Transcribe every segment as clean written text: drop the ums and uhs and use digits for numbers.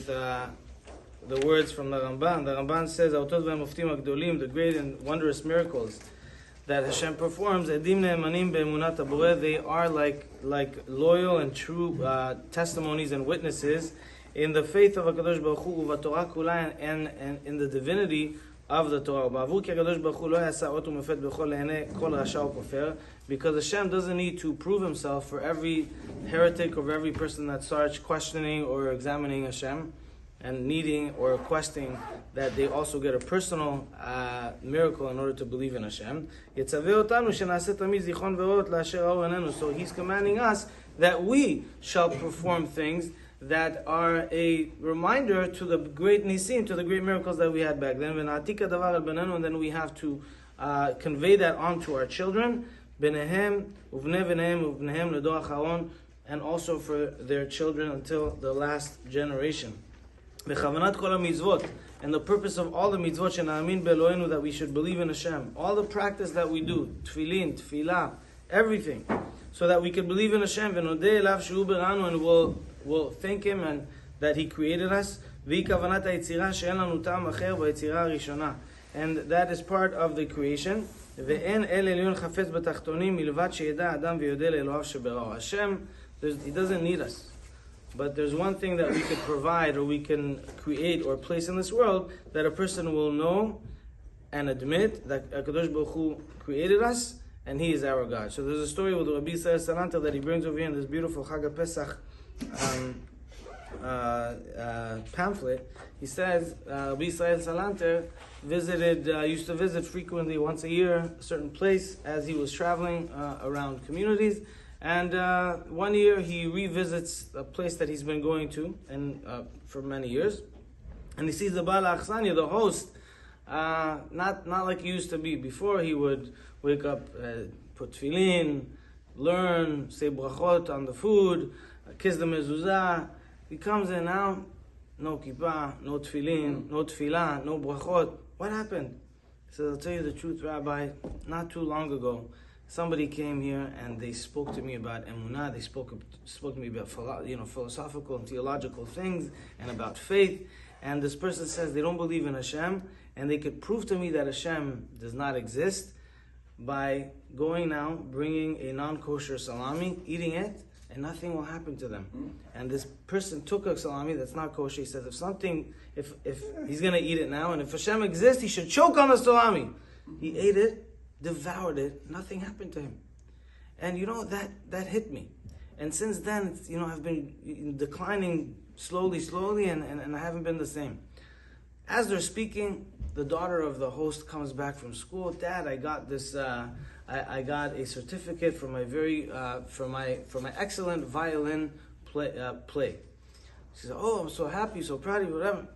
with the words from the Ramban. The Ramban says, the great and wondrous miracles that Hashem performs, they are like loyal and true testimonies and witnesses in the faith of HaKadosh Baruch Hu, and in the divinity of the Torah. Because Hashem doesn't need to prove himself for every heretic or for every person that starts questioning or examining Hashem and needing or requesting that they also get a personal miracle in order to believe in Hashem. So he's commanding us that we shall perform things that are a reminder to the great nisim, to the great miracles that we had back then. And then we have to convey that on to our children, and also for their children until the last generation. And the purpose of all the mitzvot that we should believe in Hashem, all the practice that we do, tefillin, tefillah, everything, so that we can believe in Hashem, and we'll thank Him and that He created us. And that is part of the creation. Hashem, He doesn't need us. But there's one thing that we could provide or we can create or place in this world, that a person will know and admit that HaKadosh Baruch Hu created us and He is our God. So there's a story with Rabbi Benchlouch that he brings over here in this beautiful Chag HaPesach pamphlet. He says Rabbi Benchlouch used to visit frequently, once a year, a certain place as he was traveling around communities. And one year he revisits a place that he's been going to and for many years, and he sees the Baal Achsanya, the host, not like he used to be. Before, he would wake up, put tefillin, learn, say brachot on the food, kiss the mezuzah. He comes in now, no kippah, no tefillin, no tefillah, no brachot. What happened? He says, I'll tell you the truth, Rabbi, not too long ago, somebody came here and they spoke to me about emunah. They spoke to me about philosophical and theological things and about faith. And this person says they don't believe in Hashem, and they could prove to me that Hashem does not exist by going now, bringing a non-kosher salami, eating it, and nothing will happen to them. And this person took a salami that's not kosher. He says if he's going to eat it now, and if Hashem exists, he should choke on the salami. He ate it, devoured it, nothing happened to him. And that hit me. And since then, I've been declining slowly, and I haven't been the same. As they're speaking, the daughter of the host comes back from school. Dad, I got this. I got a certificate for my for my excellent violin play. She said, "Oh, I'm so happy, so proud of you." Whatever.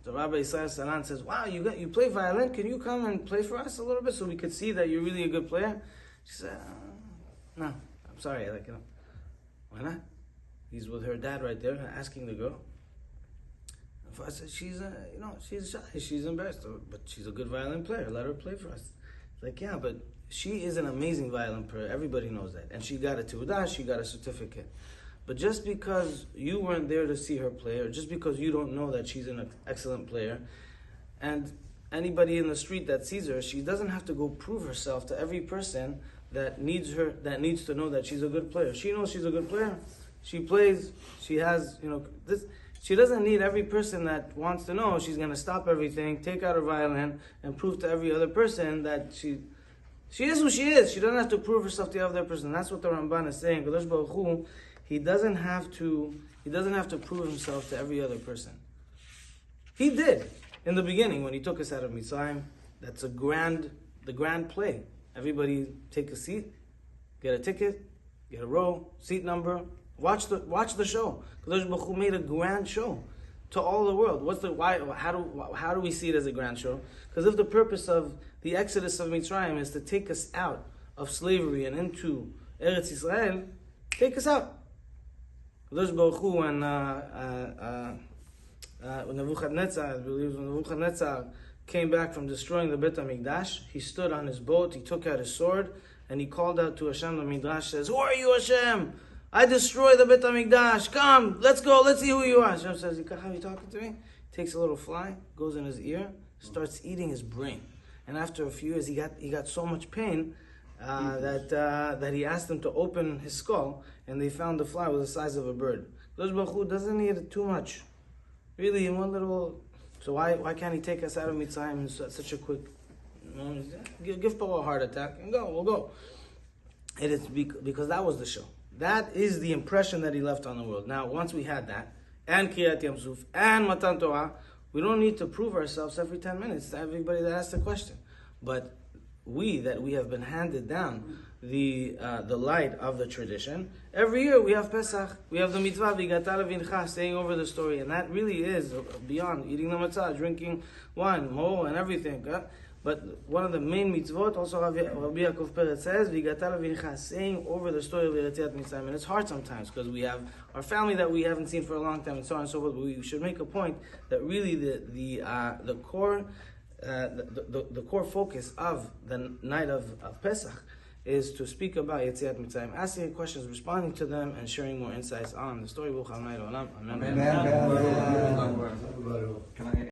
The Rabbi Salan says, "Wow, you play violin? Can you come and play for us a little bit so we could see that you're really a good player?" She said, "No, I'm sorry. Why not?" He's with her dad right there, asking the girl. I said, "She's shy. She's embarrassed, but she's a good violin player. Let her play for us." It's like, yeah, but she is an amazing violin player. Everybody knows that, and she got a teudah. She got a certificate. But just because you weren't there to see her play, or just because you don't know that she's an excellent player, and anybody in the street that sees her, she doesn't have to go prove herself to every person that needs to know that she's a good player. She knows she's a good player. She plays. She has, this. She doesn't need every person that wants to know. She's going to stop everything, take out her violin, and prove to every other person that she is who she is. She doesn't have to prove herself to the other person. That's what the Ramban is saying. Kadosh Baruch Hu, He doesn't have to prove himself to every other person. He did in the beginning when he took us out of Mitzrayim. That's the grand play. Everybody take a seat, get a ticket, get a row, seat number, watch the show. Kadosh Baruch Hu made a grand show to all the world. How do we see it as a grand show? Because if the purpose of the exodus of Mitzrayim is to take us out of slavery and into Eretz Yisrael, take us out. Kadosh Baruch Hu, when Nebuchadnezzar came back from destroying the Beit HaMikdash, he stood on his boat, he took out his sword, and he called out to Hashem. The Midrash says, "Who are you, Hashem? I destroy the Bet HaMikdash. Come, let's go. Let's see who you are. Hashem says, how are you talking to me? Takes a little fly, goes in his ear, starts eating his brain. And after a few years, he got so much pain that he asked them to open his skull, and they found the fly was the size of a bird. Kadosh Baruch Hu doesn't need it too much. Really, in one little... So why can't he take us out of Mitzrayim in such a quick moment? Give Paro a heart attack and we'll go. It is because that was the show. That is the impression that he left on the world. Now, once we had that, and Kriyat Yam Suf, and Matan Torah, we don't need to prove ourselves every 10 minutes to everybody that asks a question. But we have been handed down the light of the tradition. Every year we have Pesach, we have the mitzvah V'yigata levincha, saying over the story, and that really is beyond eating the matzah, drinking wine, mo, and everything. But one of the main mitzvot, also Rabbi Yaakov Peretz says, V'yigata levincha, saying over the story of Yetziat Mitzrayim. And it's hard sometimes because we have our family that we haven't seen for a long time, and so on and so forth. But we should make a point that really the core. The core focus of the night of Pesach is to speak about Yetziat Mitzrayim, asking questions, responding to them, and sharing more insights on the story. Amen.